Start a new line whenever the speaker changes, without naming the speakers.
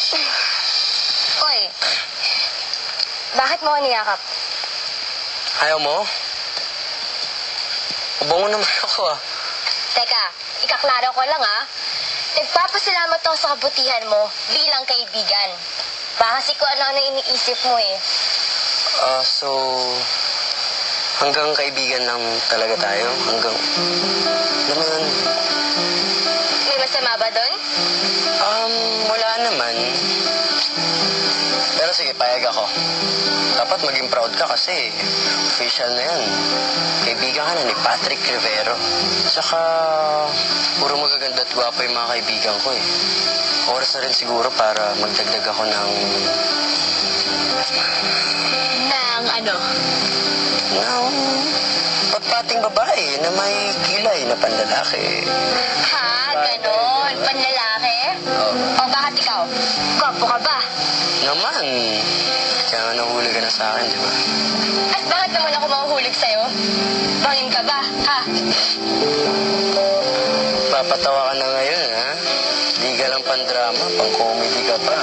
Oy, bakit mo ako niyakap?
Ayaw mo? Ubango naman ako ah.
Teka, ikaklaro ko lang Nagpapasalamat ako sa kabutihan mo bilang kaibigan. Baka kasi kung ano-ano iniisip mo
So, hanggang kaibigan lang talaga tayo? Hanggang, alam mo yun?
May masama ba doon?
Wala naman. Pero sige, payag ako. Dapat maging proud ka kasi official na yan. Kaibigan ka na ni Patrick Rivero. Saka, puro magaganda at gwapo yung mga kaibigan ko Oras na rin siguro para magdagdag ako ng...
Nang ano?
ng... patpating babae na may kilay na panlalaki.
Ha? Ganon? Panlalaki?
Oh.
O bakit ikaw? Gwapo ka ba?
Naman. Kaya nga nahuli ka na sa akin, di ba?
At bakit naman ako mahuhulig sa'yo? Bangin ka ba, ha?
Papatawa ka na ngayon, ha? Di ka lang pandrama, pang-comedy ka pa.